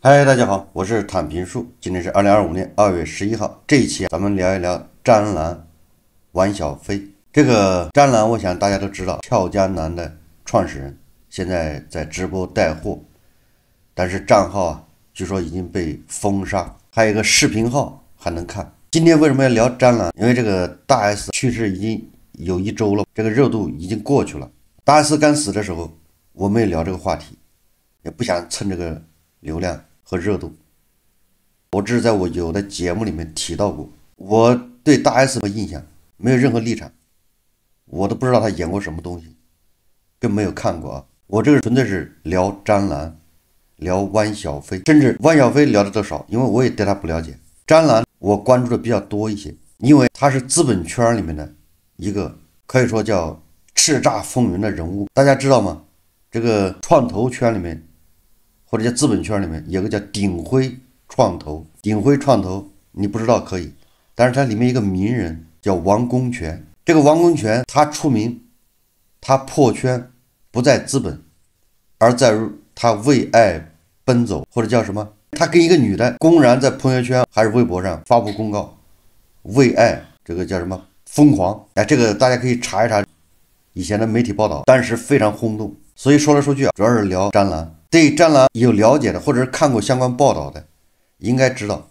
嗨，大家好，我是坦平树。今天是2025年2月11号。这一期咱们聊一聊詹蓝、王小飞。这个詹蓝，我想大家都知道，俏江南的创始人，现在在直播带货，但是账号据说已经被封杀，还有一个视频号还能看。今天为什么要聊詹蓝？因为这个大 S 去世已经有1周了，这个热度已经过去了。大 S 刚死的时候，我没有聊这个话题，也不想蹭这个流量和热度。我只是在我有的节目里面提到过，我对大 S 的印象没有任何立场，我都不知道他演过什么东西，更没有看过啊。我这个纯粹是聊张兰，聊汪小菲，甚至汪小菲聊的都少，因为我也对他不了解。张兰我关注的比较多一些，因为他是资本圈里面的一个可以说叫叱咤风云的人物。大家知道吗？这个创投圈里面或者叫资本圈里面有个叫鼎晖创投，鼎晖创投你不知道可以，但是它里面一个名人叫王功权。这个王功权他出名，他破圈不在资本，而在于他为爱奔走，或者叫什么？他跟一个女的公然在朋友圈还是微博上发布公告，为爱这个叫什么疯狂？哎，这个大家可以查一查以前的媒体报道，当时非常轰动。所以说来说去主要是聊张兰。对张兰有了解的，或者是看过相关报道的，应该知道，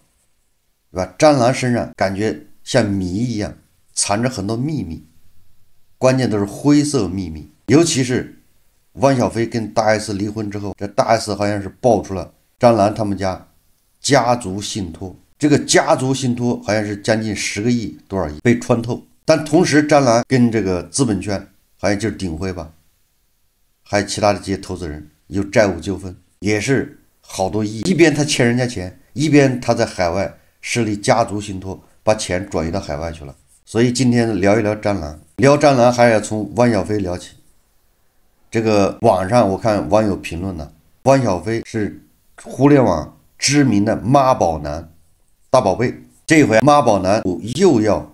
对吧？张兰身上感觉像谜一样，藏着很多秘密，关键都是灰色秘密。尤其是汪小菲跟大 S 离婚之后，这大 S 好像是爆出了张兰他们家家族信托，这个家族信托好像是将近10个亿多少亿被穿透。但同时张兰跟这个资本圈好像就是鼎晖吧，还有其他的这些投资人有债务纠纷，也是好多亿。一边他欠人家钱，一边他在海外设立家族信托，把钱转移到海外去了。所以今天聊一聊张兰，聊张兰还要从汪小菲聊起。这个网上我看网友评论呢，汪小菲是互联网知名的妈宝男，大宝贝。这回妈宝男又要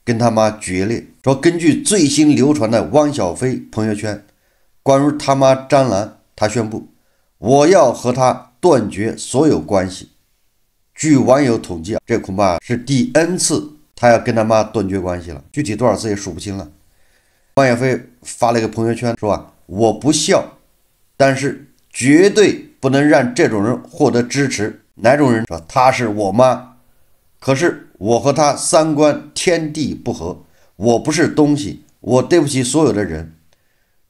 跟他妈决裂，说根据最新流传的汪小菲朋友圈，关于他妈张兰，他宣布我要和他断绝所有关系。据网友统计这恐怕是第 N 次他要跟他妈断绝关系了，具体多少次也数不清了。汪小菲发了一个朋友圈说我不孝，但是绝对不能让这种人获得支持。哪种人？说她是我妈，可是我和她三观天地不合，我不是东西，我对不起所有的人，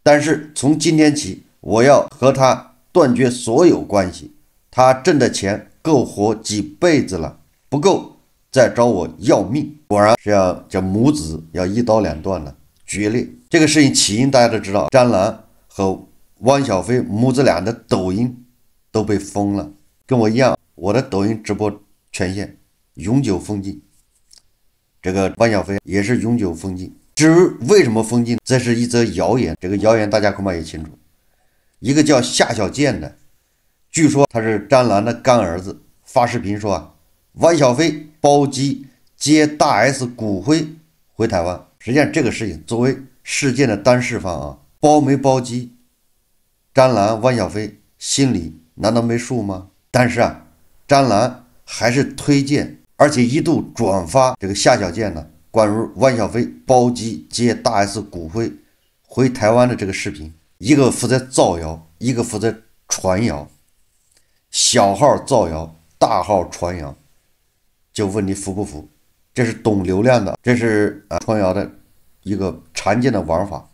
但是从今天起我要和她断绝所有关系。她挣的钱够活几辈子了，不够再找我要命。果然是要叫母子要一刀两断了，决裂。这个事情起因大家都知道，张兰和汪小菲母子俩的抖音都被封了，跟我一样，我的抖音直播权限永久封禁。这个汪小菲也是永久封禁。至于为什么封禁，这是一则谣言，这个谣言大家恐怕也清楚。一个叫夏小健的，据说他是张兰的干儿子，发视频说汪小菲包机接大 S 骨灰回台湾。实际上这个事情作为事件的当事方包没包机，张兰汪小菲心里难道没数吗？但是张兰还是推荐，而且一度转发这个夏小健呢关于汪小菲包机接大 S 骨灰回台湾的这个视频，一个负责造谣，一个负责传谣。小号造谣，大号传谣，就问你服不服？这是懂流量的，这是传谣的一个常见的玩法。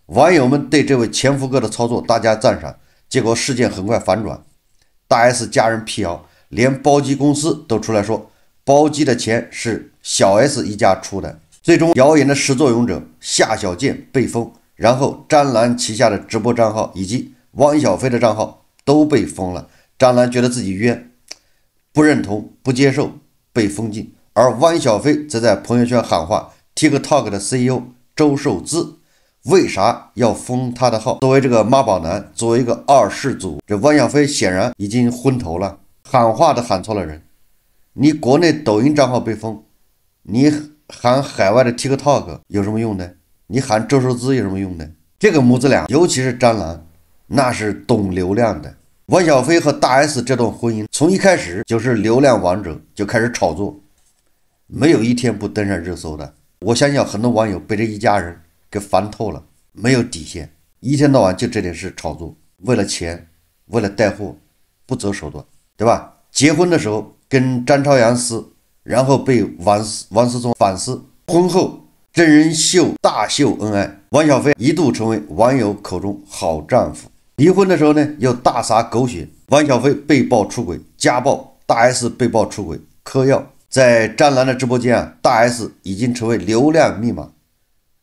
网友们对这位前夫哥的操作大加赞赏，结果事件很快反转，大 S 家人辟谣，连包机公司都出来说包机的钱是小 S 一家出的。最终谣言的始作俑者夏小健被封，然后张兰旗下的直播账号以及汪小菲的账号都被封了。张兰觉得自己冤，不认同不接受，被封禁。而汪小菲则在朋友圈喊话 TikTok 的 CEO 周受资，为啥要封他的号？作为这个妈宝男，作为一个二世祖，这汪小菲显然已经昏头了，喊话都喊错了人。你国内抖音账号被封，你喊海外的 TikTok 有什么用呢？你喊周受资有什么用呢？这个母子俩，尤其是张兰，那是懂流量的，汪小菲和大 S 这段婚姻从一开始就是流量王者就开始炒作，没有一天不登上热搜的。我相信很多网友被这一家人给烦透了，没有底线，一天到晚就这点事炒作，为了钱，为了带货，不择手段，对吧？结婚的时候跟张朝阳撕，然后被王思聪反撕，婚后真人秀大秀恩爱，汪小菲一度成为网友口中好丈夫。离婚的时候呢，又大撒狗血，汪小菲被曝出轨、家暴，大 S 被曝出轨、嗑药。在张兰的直播间大 S 已经成为流量密码，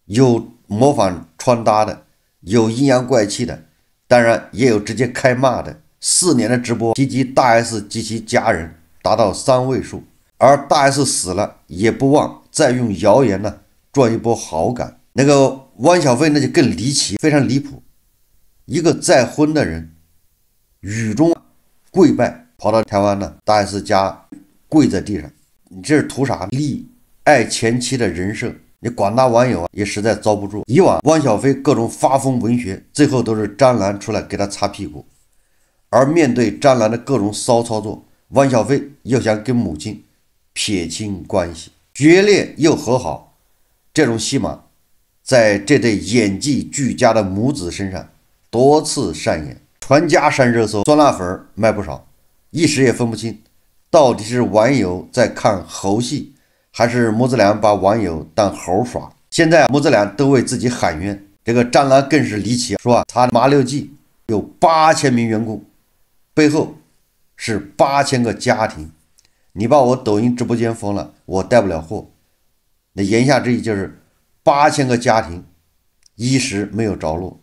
有模仿穿搭的，有阴阳怪气的，当然也有直接开骂的。4年的直播提及大 S 及其家人达到3位数，而大 S 死了也不忘再用谣言呢赚一波好感。那个汪小菲那就更离奇，非常离谱。一个再婚的人雨中跪拜，跑到台湾呢大 S 家跪在地上，你这是图啥？立爱前妻的人设，你广大网友也实在遭不住。以往汪小菲各种发疯文学，最后都是张兰出来给他擦屁股，而面对张兰的各种骚操作，汪小菲又想跟母亲撇清关系，决裂又和好，这种戏码在这对演技俱佳的母子身上多次上演，传家上热搜，酸辣粉卖不少，一时也分不清到底是网友在看猴戏，还是母子俩把网友当猴耍。现在母子俩都为自己喊冤，这个张兰更是离奇，说他麻六记有8000名员工，背后是8000个家庭，你把我抖音直播间封了，我带不了货。那言下之意就是8000个家庭一时没有着落，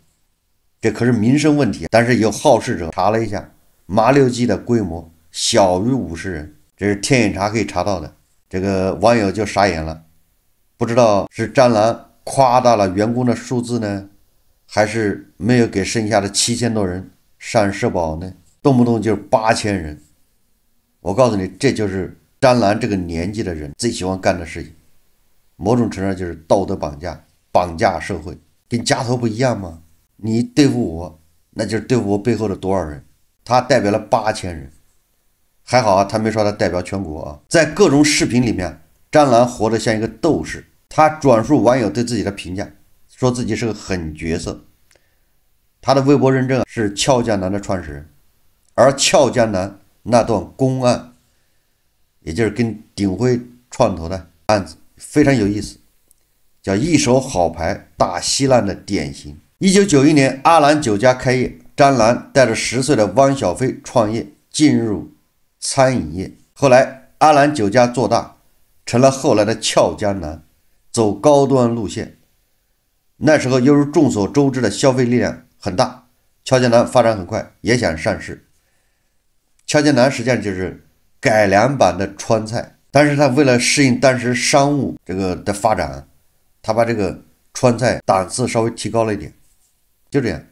这可是民生问题。但是有好事者查了一下，麻六记的规模小于50人，这是天眼查可以查到的。这个网友就傻眼了，不知道是张兰夸大了员工的数字呢，还是没有给剩下的7000多人上社保呢？动不动就是8000人。我告诉你，这就是张兰这个年纪的人最喜欢干的事情，某种程度上就是道德绑架，绑架社会，跟家头不一样吗？你对付我，那就是对付我背后的多少人？他代表了8000人，还好啊，他没说他代表全国啊。在各种视频里面，张兰活得像一个斗士，他转述网友对自己的评价，说自己是个狠角色。他的微博认证是俏江南的创始人，而俏江南那段公案，也就是跟鼎晖创投的案子非常有意思，叫一手好牌打稀烂的典型。1991年阿兰酒家开业，张兰带着10岁的汪小菲创业，进入餐饮业。后来阿兰酒家做大，成了后来的俏江南，走高端路线。那时候又是众所周知的消费力量很大，俏江南发展很快，也想上市。俏江南实际上就是改良版的川菜，但是他为了适应当时商务这个的发展，他把这个川菜档次稍微提高了一点，就这样，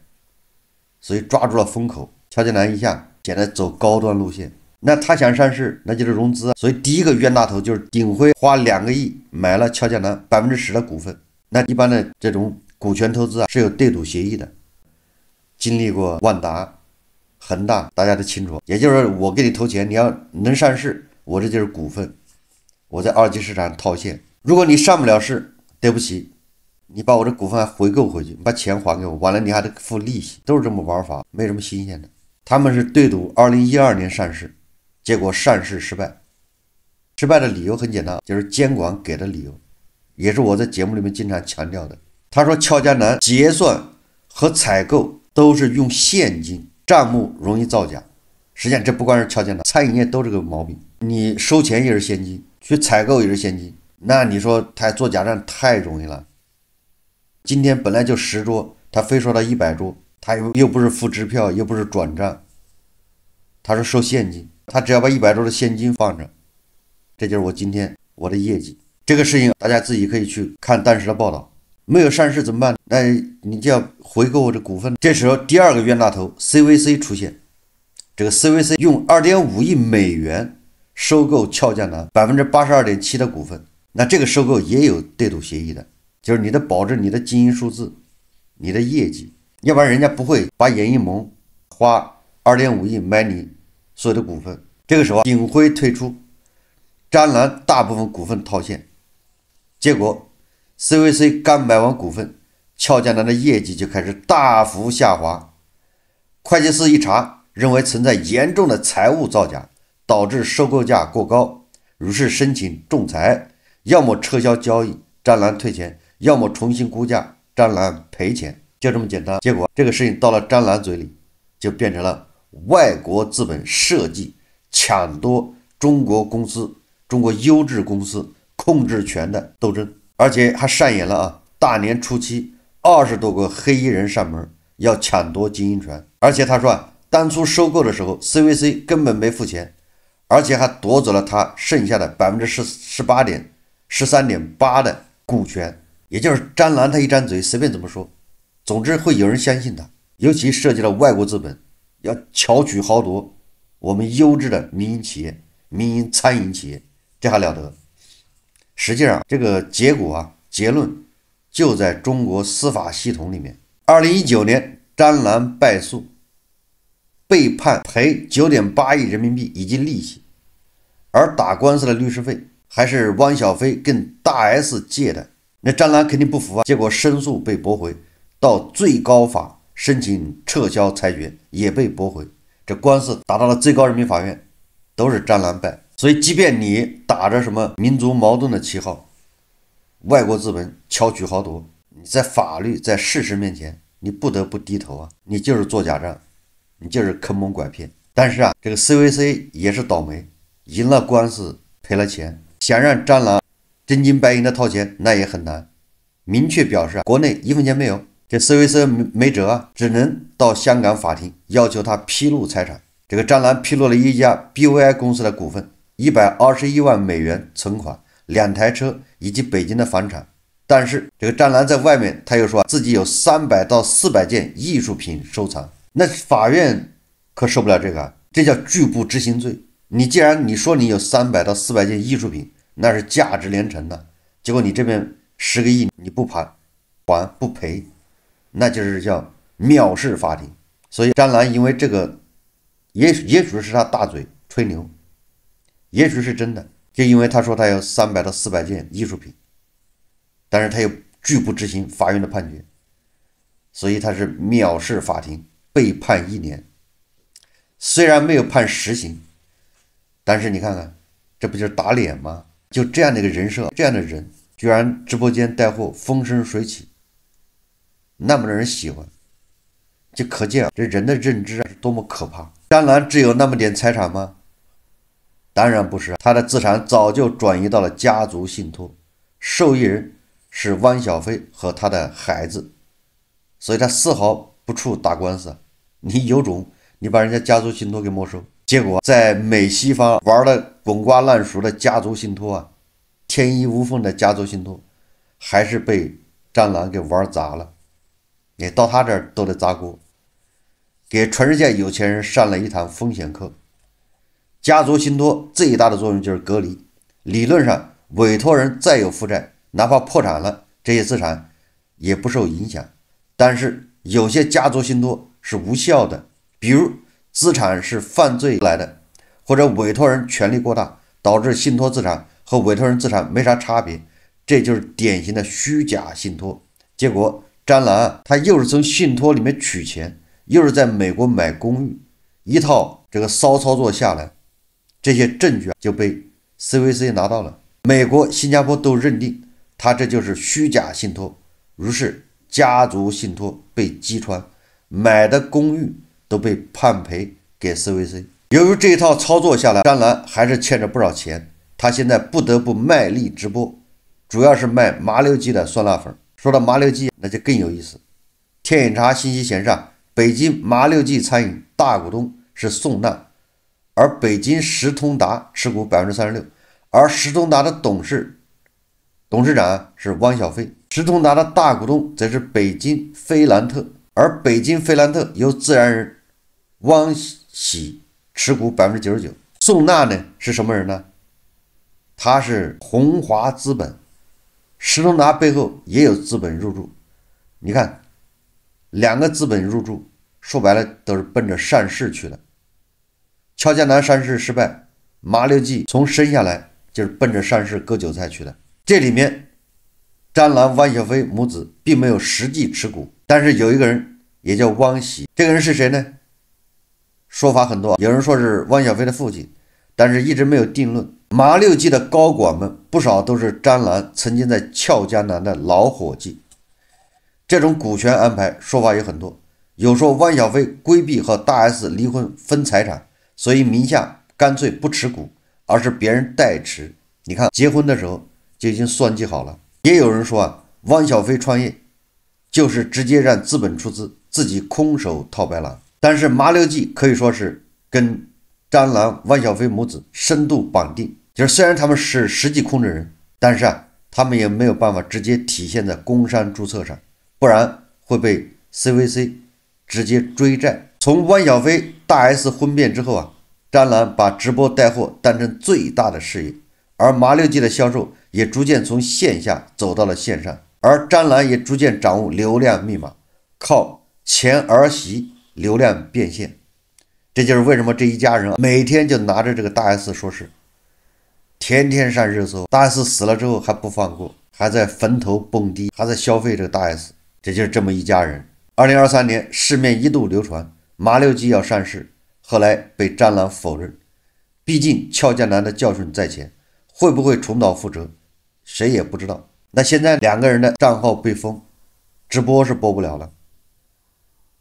所以抓住了风口。俏江南一下现在走高端路线，那他想上市，那就是融资，所以第一个冤大头就是鼎晖花2个亿买了俏江南10%的股份。那一般的这种股权投资是有对赌协议的，经历过万达、恒大，大家都清楚。也就是说，我给你投钱，你要能上市，我这就是股份，我在2级市场套现。如果你上不了市，对不起，你把我这股份还回购回去，你把钱还给我，完了你还得付利息，都是这么玩法，没什么新鲜的。他们是对赌2012年上市，结果上市失败。失败的理由很简单，就是监管给的理由，也是我在节目里面经常强调的。他说俏江南结算和采购都是用现金，账目容易造假。实际上这不光是俏江南，餐饮业都这个毛病，你收钱也是现金，去采购也是现金，那你说他做假账太容易了。今天本来就10桌，他非说他100桌，他又不是付支票，又不是转账，他是收现金，他只要把100桌的现金放着，这就是我今天我的业绩。这个事情大家自己可以去看当时的报道。没有上市怎么办？那你就要回购我这股份。这时候第二个冤大头 CVC 出现，这个 CVC 用2.5亿美元收购俏江南82.7%的股份。那这个收购也有对赌协议的，就是你得保证你的经营数字，你的业绩，要不然人家不会把演艺盟花2.5亿买你所有的股份。这个时候鼎晖退出，詹蓝大部分股份套现，结果 CVC 刚买完股份，俏江南的业绩就开始大幅下滑。会计师一查，认为存在严重的财务造假，导致收购价过高，于是申请仲裁，要么撤销交易，詹蓝退钱，要么重新估价，詹蓝赔钱，就这么简单。结果这个事情到了詹蓝嘴里，就变成了外国资本设计抢夺中国公司、中国优质公司控制权的斗争，而且还上演了大年初七20多个黑衣人上门要抢夺经营权，而且他说当初收购的时候 CVC 根本没付钱，而且还夺走了他剩下的13.8%的股权，也就是詹蓝他一张嘴随便怎么说，总之会有人相信他，尤其涉及了外国资本要巧取豪夺我们优质的民营企业、民营餐饮企业，这还了得。实际上这个结论就在中国司法系统里面。2019年詹蓝败诉，被判赔 9.8 亿人民币以及利息，而打官司的律师费还是汪小菲跟大 S 借的，那詹蓝肯定不服结果申诉被驳回，到最高法申请撤销裁决也被驳回，这官司打到了最高人民法院，都是詹蓝败。所以即便你打着什么民族矛盾的旗号，外国资本巧取豪夺，你在法律在事实面前你不得不低头你就是做假账，你就是坑蒙拐骗。但是这个 CVC 也是倒霉，赢了官司赔了钱，想让詹蓝真金白银的掏钱那也很难，明确表示国内1分钱没有，这 CVC 没辙只能到香港法庭要求他披露财产。这个詹蓝披露了一家 BVI 公司的股份，121万美元存款，2台车以及北京的房产。但是这个詹蓝在外面他又说自己有300到400件艺术品收藏，那法院可受不了这个这叫拒不执行罪。你既然你说你有300到400件艺术品，那是价值连城的，结果你这边10个亿你不还不赔，那就是叫藐视法庭。所以詹蓝因为这个也许是他大嘴吹牛，也许是真的，就因为他说他有300到400件艺术品，但是他又拒不执行法院的判决，所以他是藐视法庭，被判1年。虽然没有判实刑，但是你看看，这不就是打脸吗？就这样的一个人设，这样的人居然直播间带货风生水起，那么让人喜欢，就可见这人的认知是多么可怕。詹蓝只有那么点财产吗？当然不是，他的资产早就转移到了家族信托，受益人是汪小菲和他的孩子，所以他丝毫不怵打官司。你有种，你把人家家族信托给没收，结果在美西方玩的滚瓜烂熟的家族信托天衣无缝的家族信托，还是被詹蓝给玩砸了。你到他这儿都得砸锅，给全世界有钱人上了一堂风险课。家族信托最大的作用就是隔离，理论上委托人再有负债，哪怕破产了，这些资产也不受影响。但是有些家族信托是无效的，比如资产是犯罪来的，或者委托人权力过大，导致信托资产和委托人资产没啥差别，这就是典型的虚假信托。结果詹蓝他又是从信托里面取钱，又是在美国买公寓，一套这个骚操作下来，这些证据就被 CVC 拿到了，美国、新加坡都认定他这就是虚假信托，于是家族信托被击穿，买的公寓都被判赔给 CVC。 由于这一套操作下来，詹蓝还是欠着不少钱，他现在不得不卖力直播，主要是卖麻六记的酸辣粉。说到麻六记那就更有意思，天眼查信息显示北京麻六记餐饮大股东是宋娜，而北京石通达持股 36%， 而石通达的董事长是汪小菲，石通达的大股东则是北京菲兰特，而北京菲兰特由自然人汪喜持股 99%。 宋娜呢是什么人呢？他是宏华资本，石通达背后也有资本入驻，你看2个资本入驻，说白了都是奔着善事去的。俏江南善事失败，麻六记从生下来就是奔着善事割韭菜去的。这里面詹兰、汪小菲母子并没有实际持股，但是有一个人也叫汪喜，这个人是谁呢？说法很多，有人说是汪小菲的父亲，但是一直没有定论。麻六记的高管们不少都是詹兰曾经在俏江南的老伙计。这种股权安排说法有很多，有说汪小菲规避和大 S 离婚分财产，所以名下干脆不持股，而是别人代持。你看结婚的时候就已经算计好了。也有人说汪小菲创业就是直接让资本出资，自己空手套白狼。但是麻六记可以说是跟詹兰、汪小菲母子深度绑定，就是虽然他们是实际控制人，但是他们也没有办法直接体现在工商注册上，不然会被 CVC 直接追债。从汪小菲大 S 婚变之后詹兰把直播带货当成最大的事业，而麻六记的销售也逐渐从线下走到了线上，而詹兰也逐渐掌握流量密码，靠前儿媳流量变现。这就是为什么这一家人每天就拿着这个大 S 说事，天天上热搜。大 S 死了之后还不放过，还在坟头蹦迪，还在消费这个大 S。 这就是这么一家人。2023年市面一度流传麻六记要上市，后来被詹兰否认。毕竟俏江南的教训在前，会不会重蹈覆辙谁也不知道。那现在两个人的账号被封，直播是播不了了，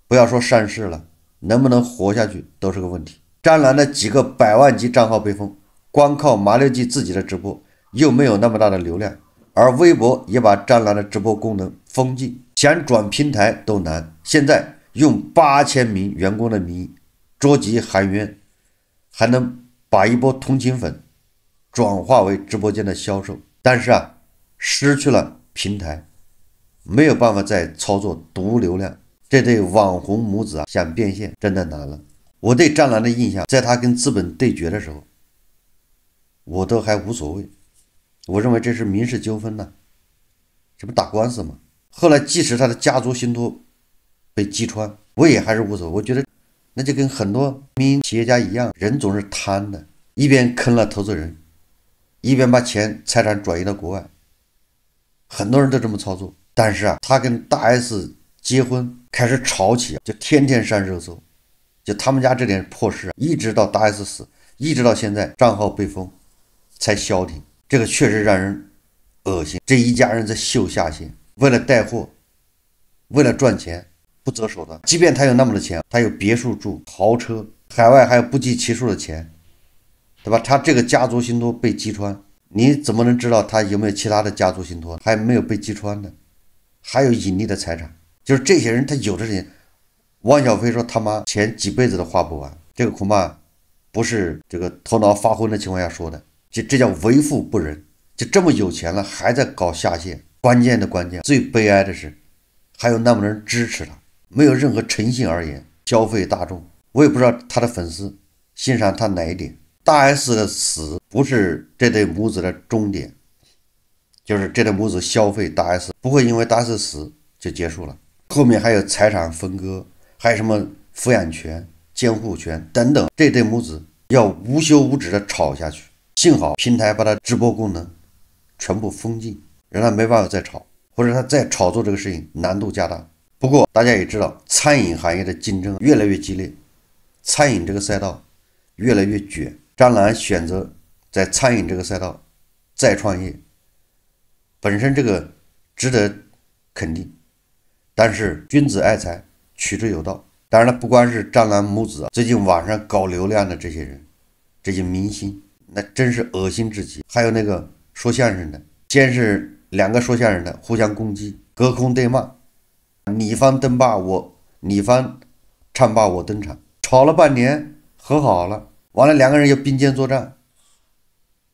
不要说上市了，能不能活下去都是个问题。詹兰的几个百万级账号被封，光靠麻六记自己的直播又没有那么大的流量，而微博也把詹兰的直播功能封禁，想转平台都难。现在用8000名员工的名义捉急喊冤，还能把一波同情粉转化为直播间的销售，但是失去了平台，没有办法再操作独流量。这对网红母子想变现真的难了。我对詹兰的印象，在他跟资本对决的时候，我都还无所谓，我认为这是民事纠纷呢，这不打官司吗？后来即使他的家族信托被击穿，我也还是无所谓。我觉得那就跟很多民营企业家一样，人总是贪的，一边坑了投资人，一边把财产转移到国外，很多人都这么操作。但是他跟大 S 结婚开始炒起，就天天上热搜，就他们家这点破事一直到大 S 死，一直到现在账号被封才消停。这个确实让人恶心。这一家人在秀下限，为了带货，为了赚钱不择手段。即便他有那么多钱，他有别墅住，豪车，海外还有不计其数的钱，对吧？他这个家族信托被击穿，你怎么能知道他有没有其他的家族信托还没有被击穿呢？还有隐匿的财产。就是这些人他有的钱，汪小菲说他妈钱几辈子都花不完，这个恐怕不是这个头脑发昏的情况下说的，这叫为富不仁。就这么有钱了还在搞下线。关键，最悲哀的是还有那么多人支持他，没有任何诚信而言，消费大众。我也不知道他的粉丝欣赏他哪一点。大 S 的死不是这对母子的终点，就是这对母子消费大 S， 不会因为大 S 死就结束了，后面还有财产分割，还有什么抚养权、监护权等等，这对母子要无休无止的吵下去。幸好平台把他直播功能全部封禁，让他没办法再炒，或者他再炒作这个事情难度加大。不过大家也知道，餐饮行业的竞争越来越激烈，餐饮这个赛道越来越卷。张兰选择在餐饮这个赛道再创业，本身这个值得肯定，但是君子爱财，取之有道。当然了，不光是张兰母子，最近网上搞流量的这些人，这些明星，那真是恶心至极。还有那个说相声的，先是两个说相声的互相攻击，隔空对骂，你方登罢我，你方唱罢我登场，吵了半年和好了，完了两个人又并肩作战。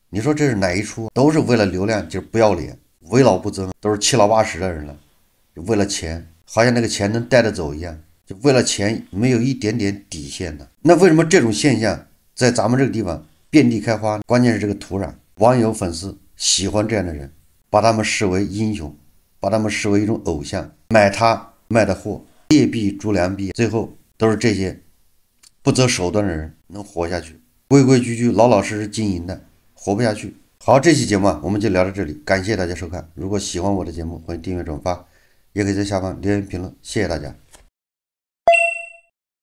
你说这是哪一出？都是为了流量，就是不要脸，为老不争，都是七老八十的人了，为了钱，好像那个钱能带着走一样，就为了钱没有一点点底线的。那为什么这种现象在咱们这个地方遍地开花？关键是这个土壤，网友粉丝喜欢这样的人，把他们视为英雄，把他们视为一种偶像，买他卖的货，劣币逐良币，最后都是这些不择手段的人能活下去，规规矩矩、老老实实经营的活不下去。好，这期节目我们就聊到这里，感谢大家收看。如果喜欢我的节目，欢迎订阅转发，也可以在下方留言评论，谢谢大家。